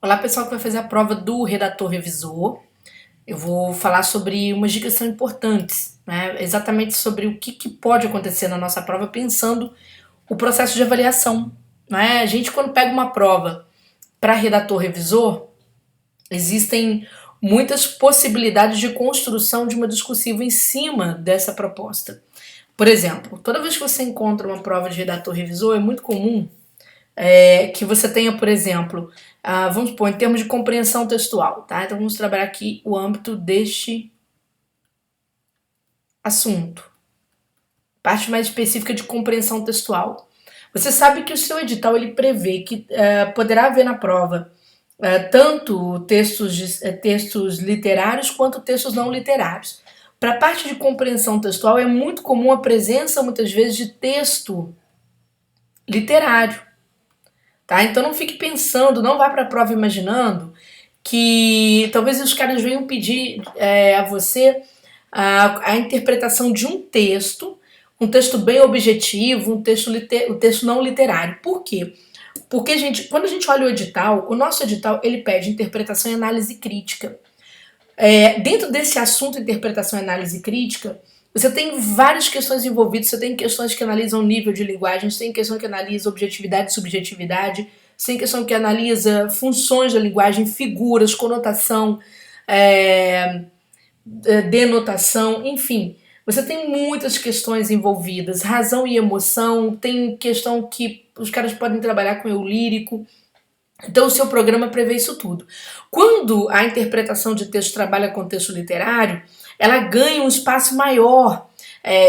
Olá, pessoal que vai fazer a prova do redator revisor. Eu vou falar sobre umas dicas que são importantes, né? Exatamente sobre o que pode acontecer na nossa prova, pensando o processo de avaliação, né? A gente, quando pega uma prova para redator revisor, existem muitas possibilidades de construção de uma discursiva em cima dessa proposta. Por exemplo, toda vez que você encontra uma prova de redator revisor, é muito comum que você tenha, por exemplo, vamos supor, em termos de compreensão textual, tá? Então vamos trabalhar aqui o âmbito deste assunto, parte mais específica de compreensão textual. Você sabe que o seu edital ele prevê que poderá haver na prova tanto textos literários quanto textos não literários. Para a parte de compreensão textual é muito comum a presença, muitas vezes, de texto literário. Tá? Então não fique pensando, não vá para a prova imaginando que talvez os caras venham pedir a você a interpretação de um texto bem objetivo, um texto não literário. Por quê? Porque, gente, quando a gente olha o edital, o nosso edital ele pede interpretação e análise crítica. Dentro desse assunto interpretação e análise crítica, você tem várias questões envolvidas, você tem questões que analisam nível de linguagem, você tem questão que analisa objetividade e subjetividade, você tem questão que analisa funções da linguagem, figuras, conotação, é, denotação, enfim. Você tem muitas questões envolvidas, razão e emoção, tem questão que os caras podem trabalhar com eu lírico. Então, o seu programa prevê isso tudo. Quando a interpretação de texto trabalha com texto literário, ela ganha um espaço maior.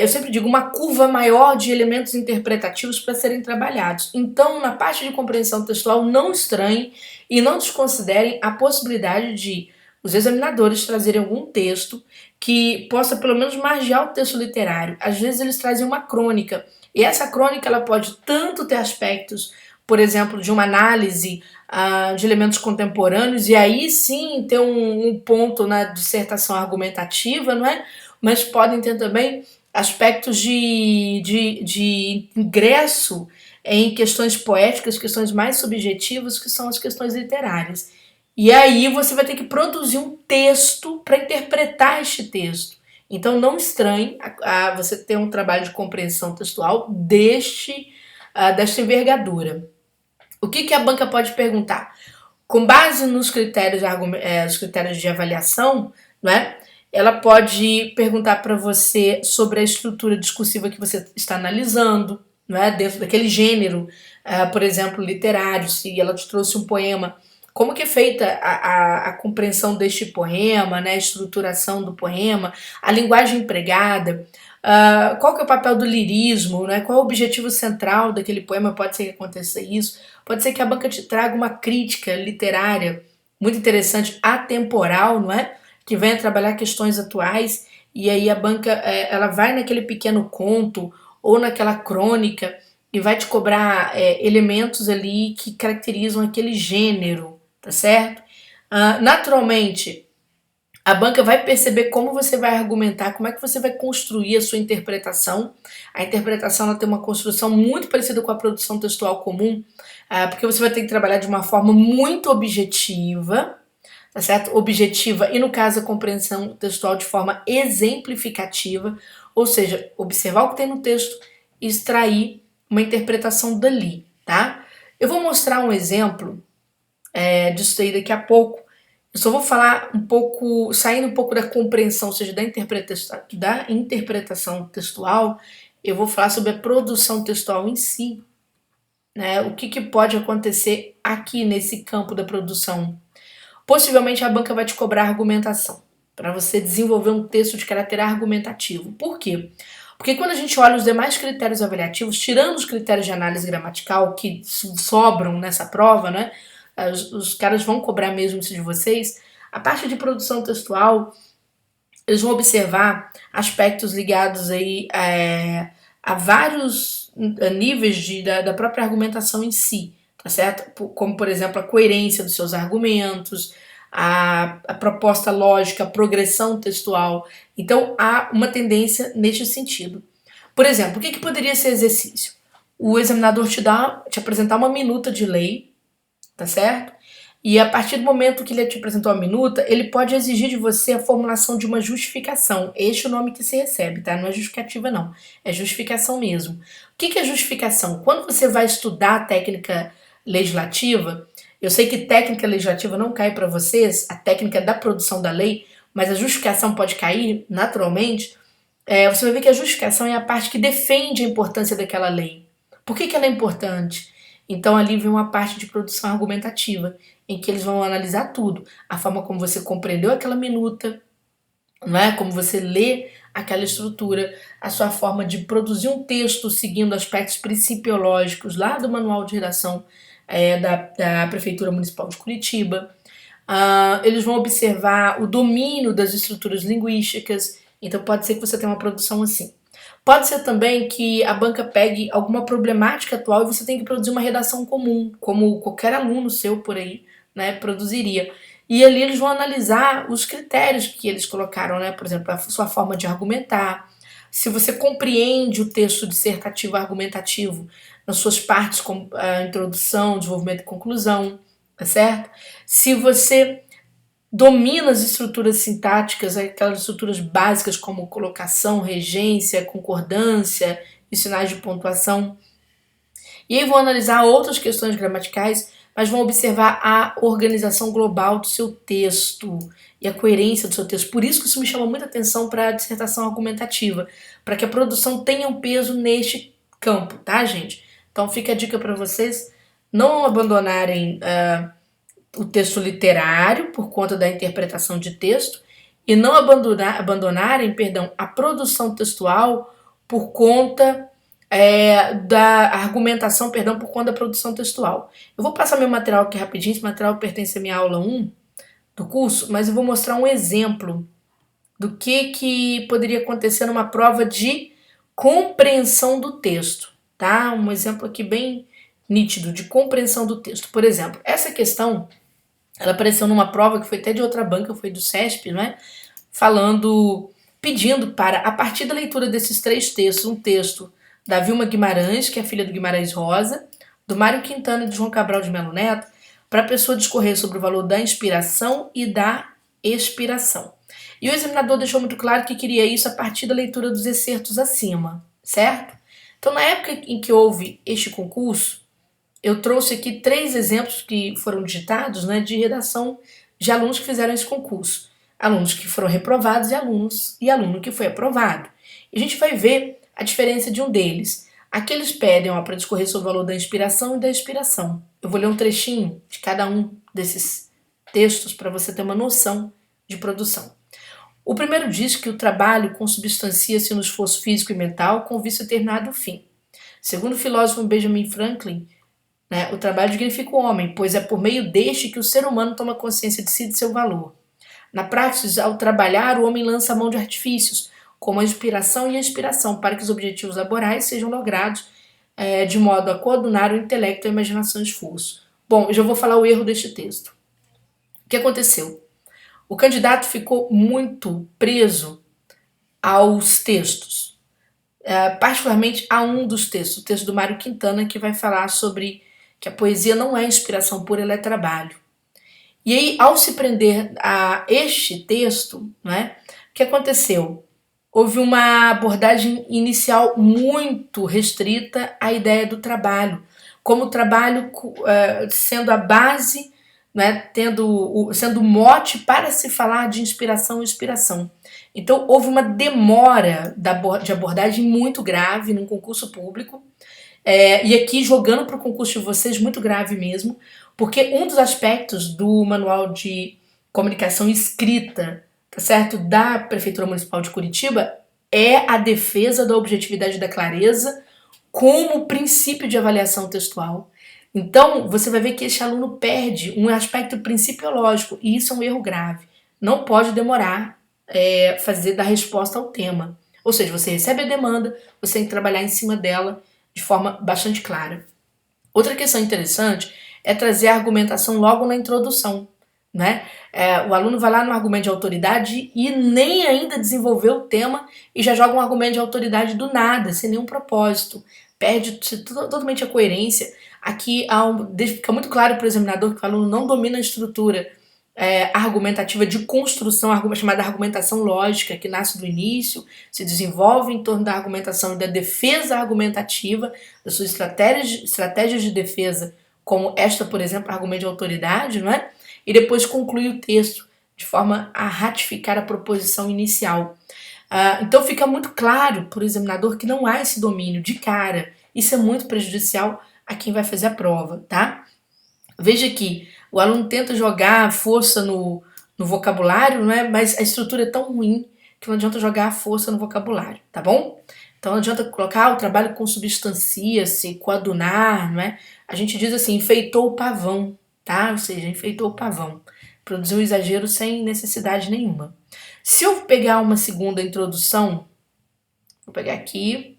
Eu sempre digo, uma curva maior de elementos interpretativos para serem trabalhados. Então, na parte de compreensão textual, não estranhem e não desconsiderem a possibilidade de os examinadores trazerem algum texto que possa, pelo menos, margear o texto literário. Às vezes, eles trazem uma crônica. E essa crônica ela pode tanto ter aspectos, por exemplo, de uma análise de elementos contemporâneos, e aí sim ter um ponto na dissertação argumentativa, não é? Mas podem ter também aspectos de ingresso em questões poéticas, questões mais subjetivas, que são as questões literárias. E aí você vai ter que produzir um texto para interpretar este texto. Então não estranhe você ter um trabalho de compreensão textual desta envergadura. O que a banca pode perguntar? Com base nos critérios, os critérios de avaliação, não é? Ela pode perguntar para você sobre a estrutura discursiva que você está analisando, não é? Dentro daquele gênero, por exemplo, literário, se ela te trouxe um poema, como que é feita a compreensão deste poema, né? A estruturação do poema, a linguagem empregada, qual que é o papel do lirismo, né? Qual é o objetivo central daquele poema, pode ser que aconteça isso, pode ser que a banca te traga uma crítica literária muito interessante, atemporal, não é? Que venha trabalhar questões atuais, e aí a banca ela vai naquele pequeno conto ou naquela crônica e vai te cobrar elementos ali que caracterizam aquele gênero, tá certo? Naturalmente, a banca vai perceber como você vai argumentar, como é que você vai construir a sua interpretação. A interpretação ela tem uma construção muito parecida com a produção textual comum, porque você vai ter que trabalhar de uma forma muito objetiva, tá certo? Objetiva e, no caso, a compreensão textual de forma exemplificativa, ou seja, observar o que tem no texto e extrair uma interpretação dali, tá? Eu vou mostrar um exemplo disso aí daqui a pouco. Eu só vou falar um pouco, saindo um pouco da compreensão, ou seja, da interpretação textual, eu vou falar sobre a produção textual em si, né? O que pode acontecer aqui nesse campo da produção. Possivelmente a banca vai te cobrar argumentação, para você desenvolver um texto de caráter argumentativo. Por quê? Porque quando a gente olha os demais critérios avaliativos, tirando os critérios de análise gramatical que sobram nessa prova, né? Os caras vão cobrar mesmo isso de vocês. A parte de produção textual, eles vão observar aspectos ligados aí a vários níveis da própria argumentação em si, tá certo? Como, por exemplo, a coerência dos seus argumentos, a proposta lógica, a progressão textual. Então, há uma tendência neste sentido. Por exemplo, o que poderia ser exercício? O examinador te apresentar uma minuta de lei, tá certo? E a partir do momento que ele te apresentou a minuta, ele pode exigir de você a formulação de uma justificação. Este é o nome que se recebe, tá? Não é justificativa, não. É justificação mesmo. O que é justificação? Quando você vai estudar a técnica legislativa, eu sei que técnica legislativa não cai para vocês, a técnica da produção da lei, mas a justificação pode cair naturalmente. Você vai ver que a justificação é a parte que defende a importância daquela lei. Por que ela é importante? Então ali vem uma parte de produção argumentativa, em que eles vão analisar tudo. A forma como você compreendeu aquela minuta, não é? Como você lê aquela estrutura, a sua forma de produzir um texto seguindo aspectos principiológicos lá do manual de redação da Prefeitura Municipal de Curitiba. Eles vão observar o domínio das estruturas linguísticas, então pode ser que você tenha uma produção assim. Pode ser também que a banca pegue alguma problemática atual e você tem que produzir uma redação comum, como qualquer aluno seu por aí, né, produziria. E ali eles vão analisar os critérios que eles colocaram, né, por exemplo, a sua forma de argumentar, se você compreende o texto dissertativo argumentativo nas suas partes como a introdução, desenvolvimento e conclusão, tá certo? Se você domina as estruturas sintáticas, aquelas estruturas básicas como colocação, regência, concordância e sinais de pontuação. E aí vão analisar outras questões gramaticais, mas vão observar a organização global do seu texto e a coerência do seu texto. Por isso que isso me chama muita atenção para a dissertação argumentativa, para que a produção tenha um peso neste campo, tá, gente? Então fica a dica para vocês não abandonarem o texto literário por conta da interpretação de texto e não abandonarem, a produção textual por conta da argumentação, por conta da produção textual. Eu vou passar meu material aqui rapidinho, esse material pertence à minha aula 1 do curso, mas eu vou mostrar um exemplo do que poderia acontecer numa prova de compreensão do texto, tá? Um exemplo aqui bem nítido de compreensão do texto. Por exemplo, essa questão, ela apareceu numa prova que foi até de outra banca, foi do CESP, não é? Pedindo para, a partir da leitura desses 3 textos, um texto da Vilma Guimarães, que é filha do Guimarães Rosa, do Mário Quintana e do João Cabral de Melo Neto, para a pessoa discorrer sobre o valor da inspiração e da expiração. E o examinador deixou muito claro que queria isso a partir da leitura dos excertos acima, certo? Então, na época em que houve este concurso, eu trouxe aqui 3 exemplos que foram digitados, né, de redação de alunos que fizeram esse concurso. Alunos que foram reprovados e aluno que foi aprovado. E a gente vai ver a diferença de um deles. Aqui eles pedem para discorrer sobre o valor da inspiração e da expiração. Eu vou ler um trechinho de cada um desses textos para você ter uma noção de produção. O primeiro diz que o trabalho consubstancia-se no esforço físico e mental com vista a determinado fim. Segundo o filósofo Benjamin Franklin, o trabalho dignifica o homem, pois é por meio deste que o ser humano toma consciência de si e de seu valor. Na prática, ao trabalhar, o homem lança a mão de artifícios, como a inspiração e a expiração, para que os objetivos laborais sejam logrados de modo a coordenar o intelecto, a imaginação e o esforço. Bom, eu já vou falar o erro deste texto. O que aconteceu? O candidato ficou muito preso aos textos, particularmente a um dos textos, o texto do Mário Quintana, que vai falar sobre que a poesia não é inspiração pura, ela é trabalho. E aí, ao se prender a este texto, o que aconteceu? Houve uma abordagem inicial muito restrita à ideia do trabalho, como o trabalho sendo a base, sendo o mote para se falar de inspiração e inspiração. Então, houve uma demora de abordagem muito grave num concurso público, e aqui jogando para o concurso de vocês, muito grave mesmo, porque um dos aspectos do manual de comunicação escrita, tá certo, da Prefeitura Municipal de Curitiba é a defesa da objetividade e da clareza como princípio de avaliação textual. Então, você vai ver que este aluno perde um aspecto principiológico, e isso é um erro grave. Não pode demorar dar resposta ao tema. Ou seja, você recebe a demanda, você tem que trabalhar em cima dela de forma bastante clara. Outra questão interessante é trazer a argumentação logo na introdução. O aluno vai lá no argumento de autoridade e nem ainda desenvolveu o tema e já joga um argumento de autoridade do nada, sem nenhum propósito. perde-se totalmente a coerência. Aqui fica muito claro para o examinador que o aluno não domina a estrutura argumentativa de construção, chamada argumentação lógica, que nasce do início, se desenvolve em torno da argumentação e da defesa argumentativa, das suas estratégias de defesa, como esta, por exemplo, argumento de autoridade, não é? E depois conclui o texto de forma a ratificar a proposição inicial. Então fica muito claro para o examinador que não há esse domínio de cara. Isso é muito prejudicial a quem vai fazer a prova, tá? Veja que o aluno tenta jogar força no vocabulário, não é? Mas a estrutura é tão ruim que não adianta jogar a força no vocabulário, tá bom? Então não adianta colocar o trabalho consubstancia-se, coadunar, não é? A gente diz assim, enfeitou o pavão, tá? Ou seja, enfeitou o pavão. Produziu um exagero sem necessidade nenhuma. Se eu pegar uma segunda introdução, vou pegar aqui,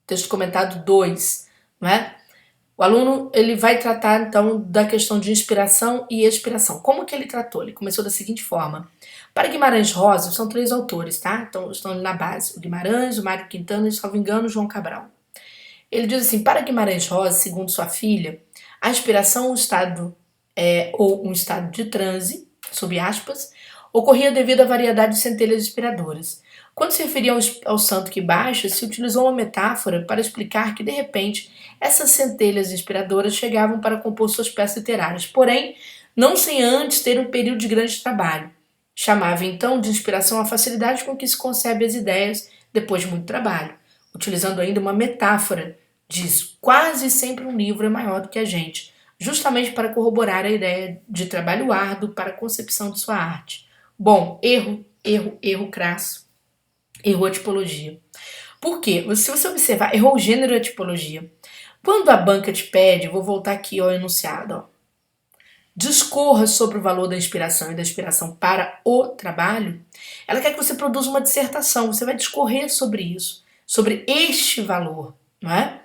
texto comentado 2, não é? O aluno ele vai tratar, então, da questão de inspiração e expiração. Como que ele tratou? Ele começou da seguinte forma. Para Guimarães Rosa, são 3 autores, tá? Então, estão ali na base. O Guimarães, o Mário Quintana e, salvo engano, o João Cabral. Ele diz assim, para Guimarães Rosa, segundo sua filha, a inspiração, ou um estado de transe, sob aspas, ocorria devido à variedade de centelhas inspiradoras. Quando se referia ao santo que baixa, se utilizou uma metáfora para explicar que, de repente, essas centelhas inspiradoras chegavam para compor suas peças literárias, porém, não sem antes ter um período de grande trabalho. Chamava, então, de inspiração a facilidade com que se concebe as ideias depois de muito trabalho. Utilizando ainda uma metáfora, diz, quase sempre um livro é maior do que a gente, justamente para corroborar a ideia de trabalho árduo para a concepção de sua arte. Bom, erro crasso. Errou a tipologia. Por quê? Se você observar, errou o gênero e a tipologia. Quando a banca te pede, vou voltar aqui ao enunciado, ó, discorra sobre o valor da inspiração e da inspiração para o trabalho, ela quer que você produza uma dissertação, você vai discorrer sobre isso, sobre este valor, não é?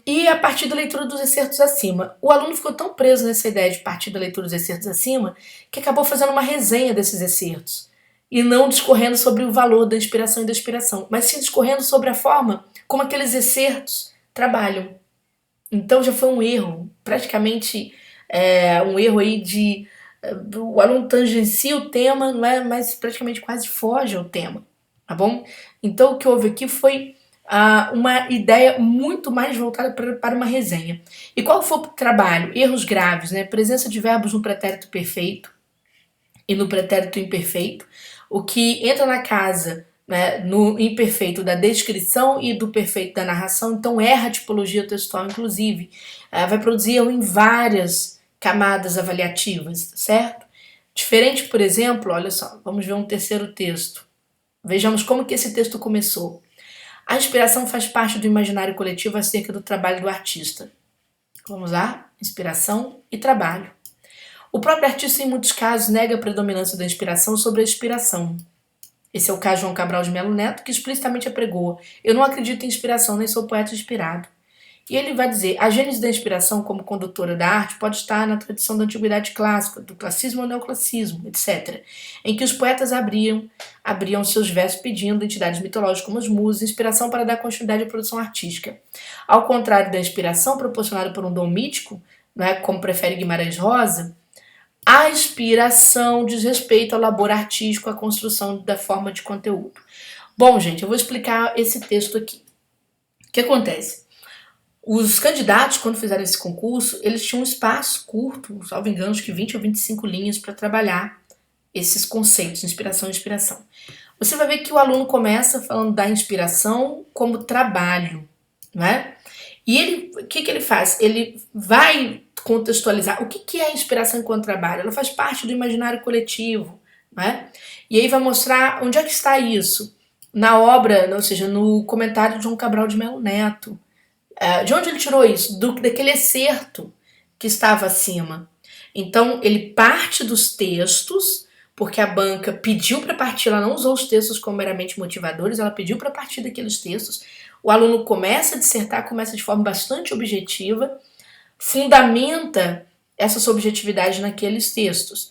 E a partir da leitura dos excertos acima. O aluno ficou tão preso nessa ideia de partir da leitura dos excertos acima que acabou fazendo uma resenha desses excertos. E não discorrendo sobre o valor da inspiração e da expiração, mas sim discorrendo sobre a forma como aqueles excertos trabalham. Então já foi um erro, praticamente um erro aí de... o aluno tangencia o tema, não é? Mas praticamente quase foge ao tema, tá bom? Então o que houve aqui foi uma ideia muito mais voltada para uma resenha. E qual foi o trabalho? Erros graves, né? Presença de verbos no pretérito perfeito e no pretérito imperfeito, o que entra na casa, né, no imperfeito da descrição e do perfeito da narração, então erra a tipologia textual, inclusive. Vai produzir erro em várias camadas avaliativas, certo? Diferente, por exemplo, olha só, vamos ver um terceiro texto. Vejamos como que esse texto começou. A inspiração faz parte do imaginário coletivo acerca do trabalho do artista. Vamos lá? Inspiração e trabalho. O próprio artista, em muitos casos, nega a predominância da inspiração sobre a inspiração. Esse é o caso de João Cabral de Melo Neto, que explicitamente apregoa: eu não acredito em inspiração, nem sou poeta inspirado. E ele vai dizer: a gênese da inspiração como condutora da arte pode estar na tradição da antiguidade clássica, do classicismo ao neoclassicismo, etc., em que os poetas abriam seus versos pedindo entidades mitológicas como as musas, inspiração para dar continuidade à produção artística. Ao contrário da inspiração proporcionada por um dom mítico, né, como prefere Guimarães Rosa, a inspiração diz respeito ao labor artístico, à construção da forma de conteúdo. Bom, gente, eu vou explicar esse texto aqui. O que acontece? Os candidatos, quando fizeram esse concurso, eles tinham um espaço curto, salvo engano, acho que 20 ou 25 linhas para trabalhar esses conceitos, inspiração e inspiração. Você vai ver que o aluno começa falando da inspiração como trabalho, não é? E ele, o que ele faz? Ele vai contextualizar o que é a inspiração enquanto trabalho. Ela faz parte do imaginário coletivo, né? E aí vai mostrar onde é que está isso. Na obra, ou seja, no comentário de João Cabral de Melo Neto. De onde ele tirou isso? Daquele excerto que estava acima. Então, ele parte dos textos, porque a banca pediu para partir, ela não usou os textos como meramente motivadores, ela pediu para partir daqueles textos. O aluno começa a dissertar, começa de forma bastante objetiva, fundamenta essa subjetividade naqueles textos.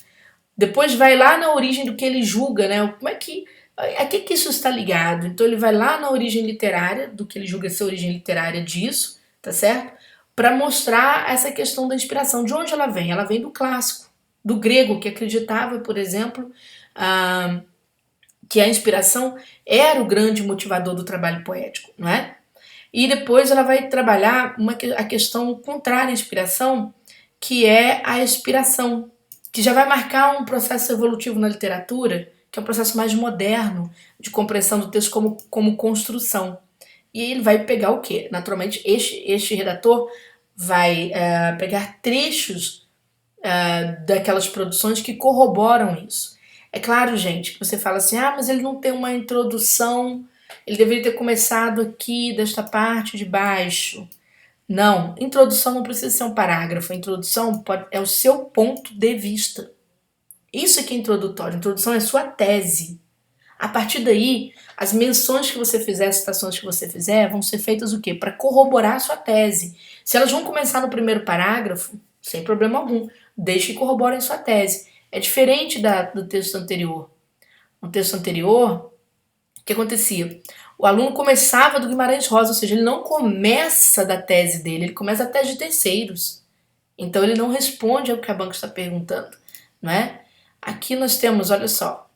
Depois vai lá na origem do que ele julga, né? Como é que A que isso está ligado? Então ele vai lá na origem literária, do que ele julga ser a origem literária disso, tá certo? Para mostrar essa questão da inspiração. De onde ela vem? Ela vem do clássico, do grego, que acreditava, por exemplo, que a inspiração era o grande motivador do trabalho poético, não é? E depois ela vai trabalhar a questão contrária à inspiração, que é a expiração, que já vai marcar um processo evolutivo na literatura, que é um processo mais moderno de compreensão do texto como construção. E ele vai pegar o quê? Naturalmente, este redator vai pegar trechos daquelas produções que corroboram isso. É claro, gente, que você fala assim, mas ele não tem uma introdução, ele deveria ter começado aqui, desta parte de baixo. Não, introdução não precisa ser um parágrafo, a introdução é o seu ponto de vista. Isso é que é introdutório, a introdução é sua tese. A partir daí, as menções que você fizer, as citações que você fizer, vão ser feitas o quê? Para corroborar a sua tese. Se elas vão começar no primeiro parágrafo, sem problema algum, deixe que corroborem sua tese. É diferente do texto anterior. No texto anterior, o que acontecia? O aluno começava do Guimarães Rosa, ou seja, ele não começa da tese dele, ele começa da tese de terceiros. Então ele não responde ao que a banca está perguntando, não é? Aqui nós temos, olha só,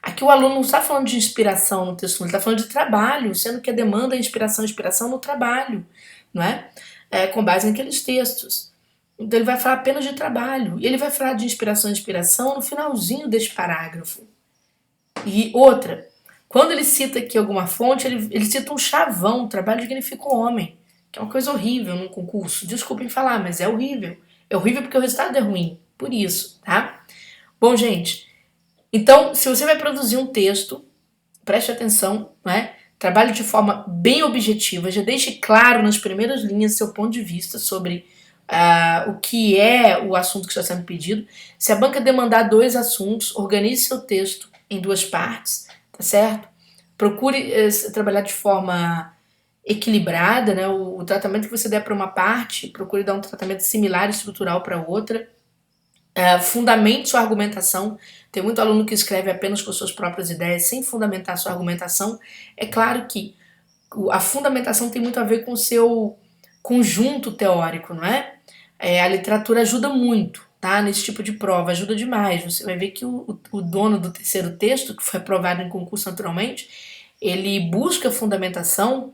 aqui o aluno não está falando de inspiração no texto, ele está falando de trabalho, sendo que a demanda é inspiração no trabalho, não é? Com base naqueles textos. Então ele vai falar apenas de trabalho. E ele vai falar de inspiração no finalzinho deste parágrafo. E outra, quando ele cita aqui alguma fonte, ele cita um chavão, um trabalho dignifica o homem, que é uma coisa horrível num concurso. Desculpem falar, mas é horrível. É horrível porque o resultado é ruim. Por isso, tá? Bom, gente, então, se você vai produzir um texto, preste atenção, né? Trabalhe de forma bem objetiva, já deixe claro nas primeiras linhas seu ponto de vista sobre o que é o assunto que está sendo pedido. Se a banca demandar 2 assuntos, organize seu texto em 2 partes, tá certo? Procure trabalhar de forma equilibrada, né? O tratamento que você der para uma parte, procure dar um tratamento similar e estrutural para outra. Fundamente sua argumentação. Tem muito aluno que escreve apenas com suas próprias ideias, sem fundamentar sua argumentação. É claro que a fundamentação tem muito a ver com o seu conjunto teórico, não é? A literatura ajuda muito, tá? Nesse tipo de prova, ajuda demais. Você vai ver que o dono do terceiro texto, que foi aprovado em concurso naturalmente, ele busca fundamentação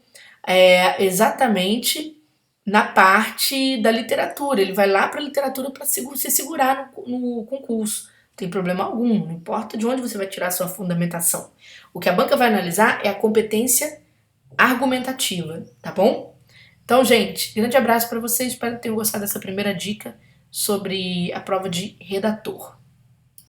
exatamente na parte da literatura. Ele vai lá para a literatura para se segurar no concurso. Não tem problema algum, não importa de onde você vai tirar a sua fundamentação. O que a banca vai analisar é a competência argumentativa, tá bom? Então, gente, grande abraço para vocês. Espero que tenham gostado dessa primeira dica sobre a prova de redator.